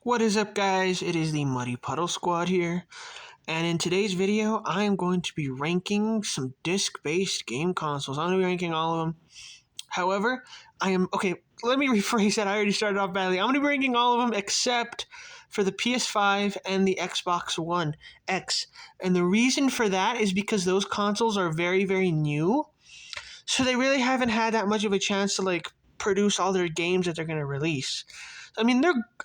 What is up, guys? It is the Muddy Puddle Squad here, and in today's video, I am going to be ranking some disc-based game consoles. I'm going to be ranking all of them. However, let me rephrase that. I already started off badly. I'm going to be ranking all of them except for the PS5 and the Xbox One X. And the reason for that is because those consoles are very, very new, so they really haven't had that much of a chance to produce all their games that they're going to release.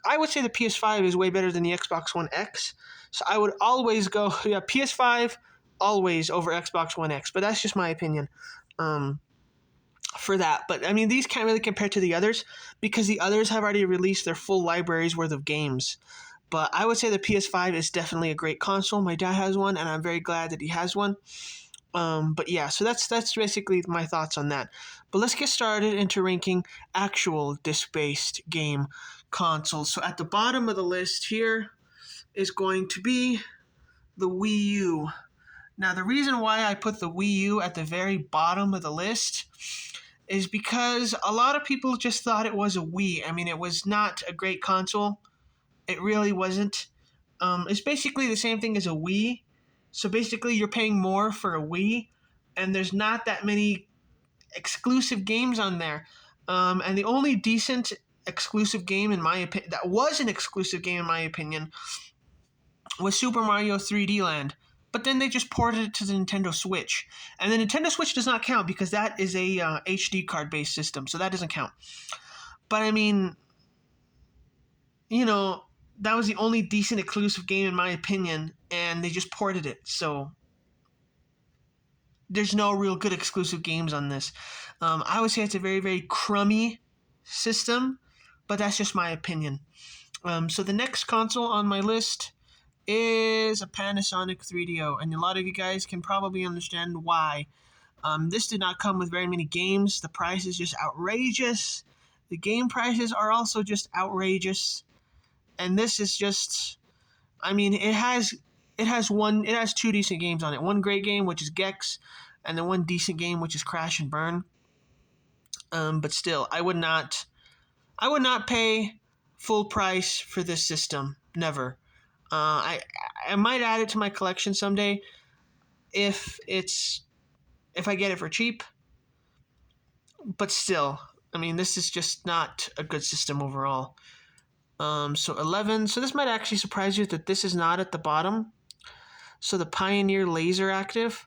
I would say the PS5 is way better than the Xbox One X. So I would always go PS5 always over Xbox One X, but that's just my opinion for that. But I mean, these can't really compare to the others because the others have already released their full libraries worth of games. But I would say the PS5 is definitely a great console. My dad has one, and I'm very glad that he has one. But yeah, so that's basically my thoughts on that. But let's get started into ranking actual disc-based game consoles. So at the bottom of the list here is going to be the Wii U. Now, the reason why I put the Wii U at the very bottom of the list is because a lot of people just thought it was a Wii. I mean, it was not a great console. It really wasn't. It's basically the same thing as a Wii. So basically, you're paying more for a Wii, and there's not that many exclusive games on there. And the only decent exclusive game, in my opinion, that was an exclusive game, in my opinion, was Super Mario 3D Land. But then they just ported it to the Nintendo Switch. And the Nintendo Switch does not count because that is a HD card-based system, so that doesn't count. But I mean, that was the only decent exclusive game in my opinion, and they just ported it. So there's no real good exclusive games on this. I would say it's a very, very crummy system, but that's just my opinion. So the next console on my list is a Panasonic 3DO, and a lot of you guys can probably understand why. This did not come with very many games. The price is just outrageous. The game prices are also just outrageous. And this is just, I mean, it has two decent games on it. One great game, which is Gex, and then one decent game, which is Crash and Burn. But still, I would not pay full price for this system. Never. I might add it to my collection someday if I get it for cheap. But still, I mean, this is just not a good system overall. So 11. So this might actually surprise you that this is not at the bottom. So the Pioneer Laser Active.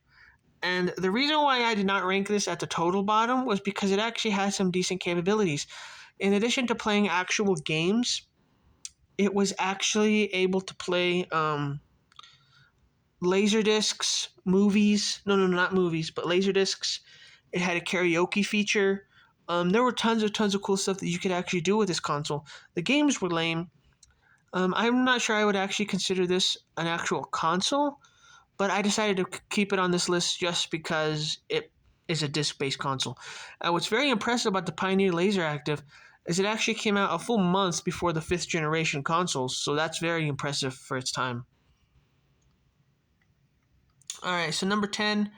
And the reason why I did not rank this at the total bottom was because it actually has some decent capabilities. In addition to playing actual games, it was actually able to play Laserdiscs, movies. No, not movies, but Laserdiscs. It had a karaoke feature. There were tons of cool stuff that you could actually do with this console. The games were lame. I'm not sure I would actually consider this an actual console, but I decided to keep it on this list just because it is a disc-based console. What's very impressive about the Pioneer Laser Active is it actually came out a full month before the 5th generation consoles, so that's very impressive for its time. Alright, so number 10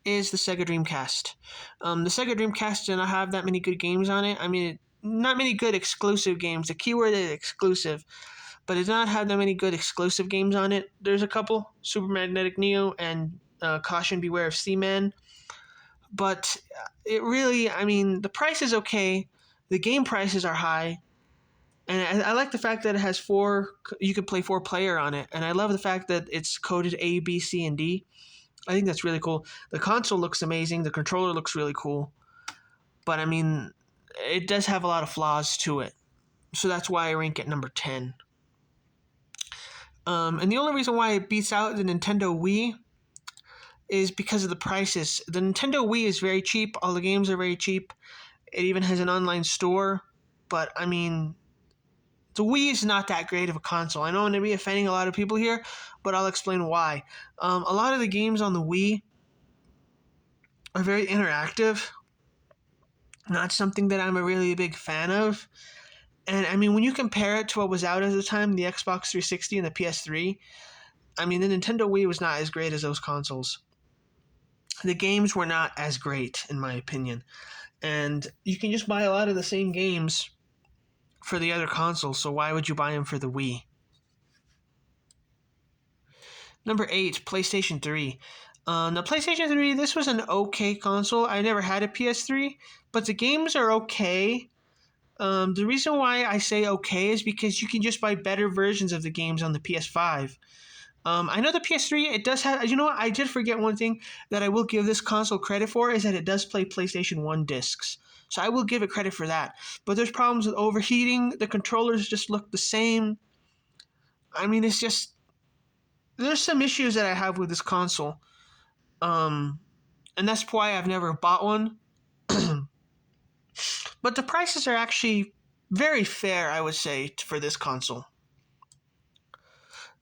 is the Sega Dreamcast. The Sega Dreamcast did not have that many good games on it. I mean, not many good exclusive games. The keyword is exclusive, but it did not have that many good exclusive games on it. There's a couple, Super Magnetic Neo and Caution Beware of Seaman. But it really, I mean, the price is okay. The game prices are high. And I like the fact that it has you can play 4-player on it. And I love the fact that it's coded A, B, C, and D. I think that's really cool. The console looks amazing. The controller looks really cool. But I mean, it does have a lot of flaws to it. So that's why I rank it number 10. And the only reason why it beats out the Nintendo Wii is because of the prices. The Nintendo Wii is very cheap. All the games are very cheap. It even has an online store. But I mean, the Wii is not that great of a console. I know I'm going to be offending a lot of people here, but I'll explain why. A lot of the games on the Wii are very interactive. Not something that I'm a really big fan of. And I mean, when you compare it to what was out at the time, the Xbox 360 and the PS3, I mean, the Nintendo Wii was not as great as those consoles. The games were not as great, in my opinion. And you can just buy a lot of the same games for the other consoles, so why would you buy them for the Wii? Number 8, PlayStation 3. The PlayStation 3, this was an okay console. I never had a PS3, but the games are okay. The reason why I say okay is because you can just buy better versions of the games on the PS5. I know the PS3, it does have, you know what, I did forget one thing that I will give this console credit for is that it does play PlayStation 1 discs. So I will give it credit for that. But there's problems with overheating. The controllers just look the same. I mean, it's just, there's some issues that I have with this console. And that's why I've never bought one. But the prices are actually very fair, I would say, for this console.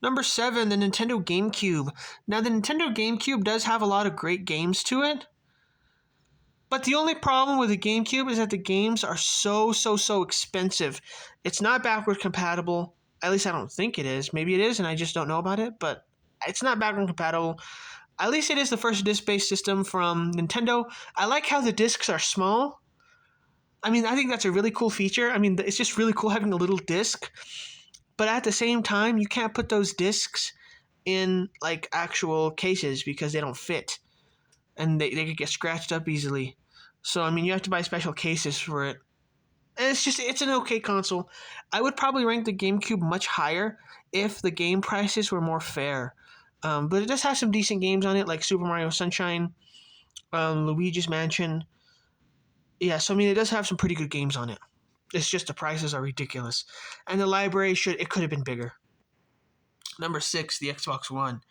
Number 7, the Nintendo GameCube. Now, the Nintendo GameCube does have a lot of great games to it. But the only problem with the GameCube is that the games are so expensive. It's not backward compatible. At least I don't think it is. Maybe it is, and I just don't know about it. But it's not backward compatible. At least it is the first disc-based system from Nintendo. I like how the discs are small. I mean, I think that's a really cool feature. I mean, it's just really cool having a little disc. But at the same time, you can't put those discs in like actual cases because they don't fit. And they could get scratched up easily. So, I mean, you have to buy special cases for it. And it's an okay console. I would probably rank the GameCube much higher if the game prices were more fair. But it does have some decent games on it, like Super Mario Sunshine, Luigi's Mansion. Yeah, so I mean, it does have some pretty good games on it. It's just the prices are ridiculous. And the library could have been bigger. Number 6, the Xbox One.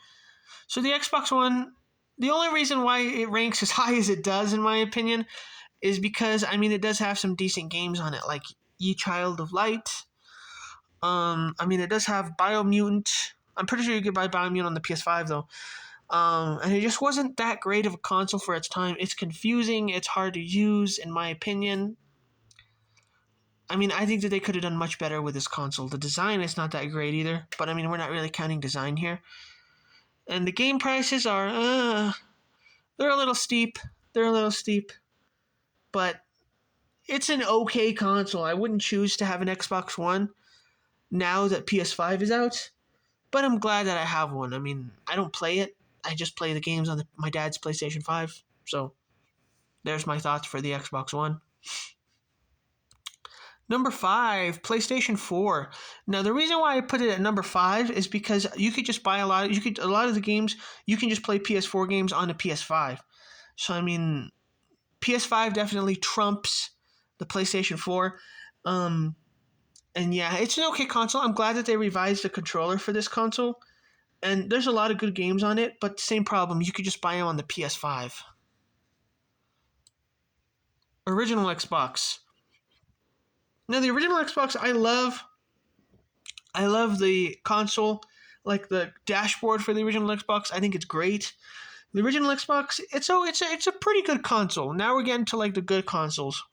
So the Xbox One, the only reason why it ranks as high as it does, in my opinion, is because, I mean, it does have some decent games on it, like Ye Child of Light. I mean, it does have Biomutant. I'm pretty sure you could buy Biomutant on the PS5, though. And it just wasn't that great of a console for its time. It's confusing. It's hard to use, in my opinion. I mean, I think that they could have done much better with this console. The design is not that great either, but I mean, we're not really counting design here. And the game prices are, they're a little steep. But it's an okay console. I wouldn't choose to have an Xbox One now that PS5 is out, but I'm glad that I have one. I mean, I don't play it. I just play the games on my dad's PlayStation 5. So there's my thoughts for the Xbox One. Number 5, PlayStation 4. Now, the reason why I put it at number 5 is because you could just buy a lot of the games, you can just play PS4 games on a PS5. So, I mean, PS5 definitely trumps the PlayStation 4. And yeah, it's an okay console. I'm glad that they revised the controller for this console. And there's a lot of good games on it, but same problem. You could just buy them on the PS5. Original Xbox. Now, the original Xbox, I love the console, like the dashboard for the original Xbox. I think it's great. The original Xbox, it's a pretty good console. Now we're getting to like the good consoles.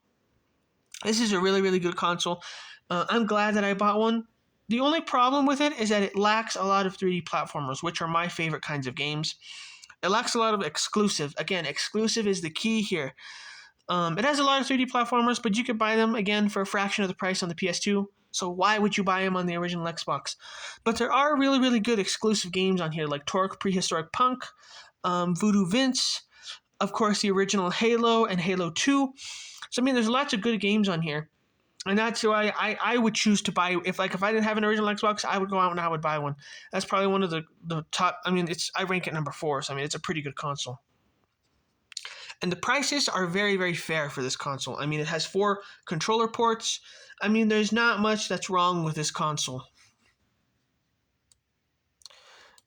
This is a really good console. I'm glad that I bought one. The only problem with it is that it lacks a lot of 3D platformers, which are my favorite kinds of games. It lacks a lot of exclusive. Again, exclusive is the key here. It has a lot of 3D platformers, but you could buy them, again, for a fraction of the price on the PS2. So why would you buy them on the original Xbox? But there are really good exclusive games on here, like Torque Prehistoric Punk, Voodoo Vince, of course, the original Halo and Halo 2. So, I mean, there's lots of good games on here. And that's why I would choose to buy, if I didn't have an original Xbox, I would go out and I would buy one. That's probably one of the top, I mean, I rank it number 4, so I mean, it's a pretty good console. And the prices are very fair for this console. I mean, it has 4 controller ports. I mean, there's not much that's wrong with this console.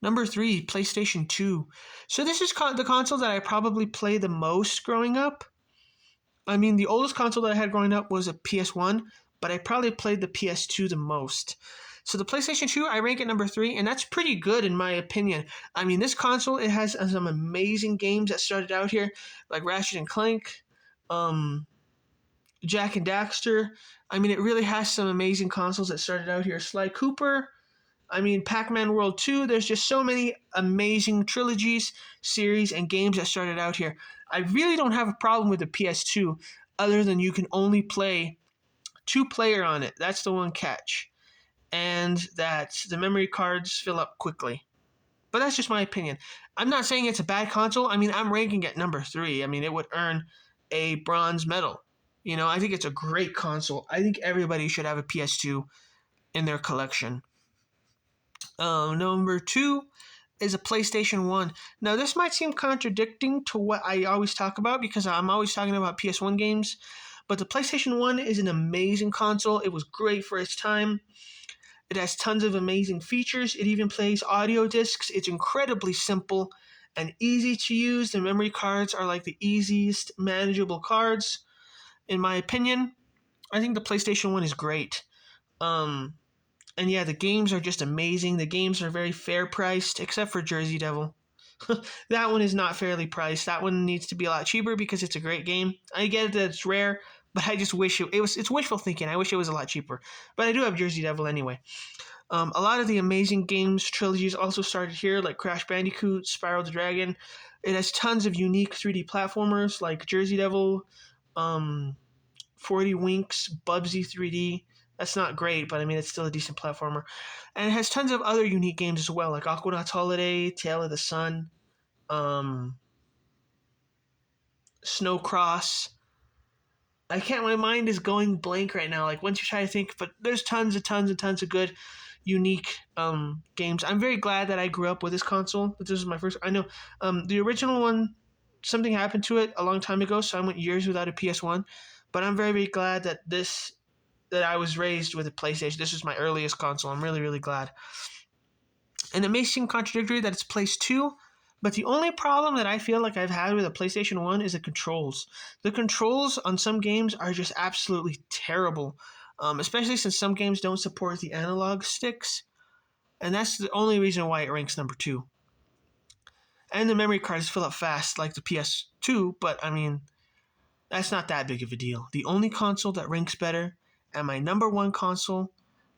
Number 3, PlayStation 2. So this is the console that I probably played the most growing up. I mean, the oldest console that I had growing up was a PS1, but I probably played the PS2 the most. So the PlayStation 2, I rank it number 3, and that's pretty good in my opinion. I mean, this console, it has some amazing games that started out here, like Ratchet and Clank, Jak and Daxter. I mean, it really has some amazing consoles that started out here. Sly Cooper, I mean, Pac-Man World 2. There's just so many amazing trilogies, series, and games that started out here. I really don't have a problem with the PS2, other than you can only play 2-player on it. That's the one catch. And that the memory cards fill up quickly. But that's just my opinion. I'm not saying it's a bad console. I mean, I'm ranking it number 3. I mean, it would earn a bronze medal. You know, I think it's a great console. I think everybody should have a PS2 in their collection. Number 2 is a PlayStation 1. Now, this might seem contradicting to what I always talk about because I'm always talking about PS1 games. But the PlayStation 1 is an amazing console. It was great for its time. It has tons of amazing features. It even plays audio discs. It's incredibly simple and easy to use. The memory cards are like the easiest manageable cards, in my opinion. I think the PlayStation 1 is great. And yeah, the games are just amazing. The games are very fair priced, except for Jersey Devil. That one is not fairly priced. That one needs to be a lot cheaper because it's a great game. I get that it's rare, but I just wish it's wishful thinking. I wish it was a lot cheaper. But I do have Jersey Devil anyway. A lot of the amazing games trilogies also started here, like Crash Bandicoot, Spyro the Dragon. It has tons of unique 3D platformers like Jersey Devil, 40 Winks, Bubsy 3D. That's not great, but I mean, it's still a decent platformer. And it has tons of other unique games as well, like Aquanauts Holiday, Tale of the Sun, Snow Cross. My mind is going blank right now. Like, once you try to think, but there's tons of good, unique games. I'm very glad that I grew up with this console. That this was my first. I know the original one, something happened to it a long time ago, so I went years without a PS1. But I'm very, very glad that I was raised with a PlayStation. This was my earliest console. I'm really, really glad. And it may seem contradictory that it's Place 2, but the only problem that I feel like I've had with a PlayStation 1 is the controls. The controls on some games are just absolutely terrible, especially since some games don't support the analog sticks. And that's the only reason why it ranks number 2. And the memory cards fill up fast like the PS2, but I mean, that's not that big of a deal. The only console that ranks better, and my number 1 console,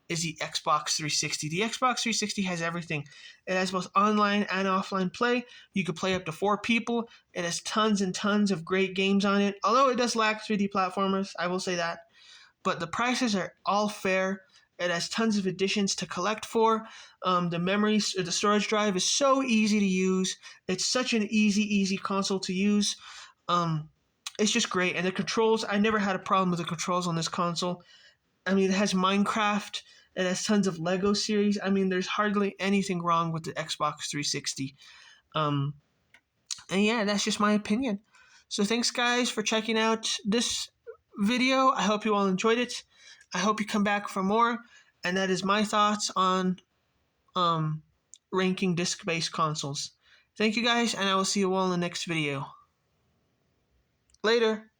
is the Xbox 360. The Xbox 360 has everything. It has both online and offline play. You can play up to 4 people. It has tons and tons of great games on it. Although it does lack 3D platformers, I will say that. But the prices are all fair. It has tons of additions to collect for. The storage drive is so easy to use. It's such an easy console to use. It's just great. And the controls, I never had a problem with the controls on this console. I mean, it has Minecraft. It has tons of Lego series. I mean, there's hardly anything wrong with the Xbox 360. And yeah, that's just my opinion. So thanks, guys, for checking out this video. I hope you all enjoyed it. I hope you come back for more. And that is my thoughts on ranking disc-based consoles. Thank you, guys, and I will see you all in the next video. Later.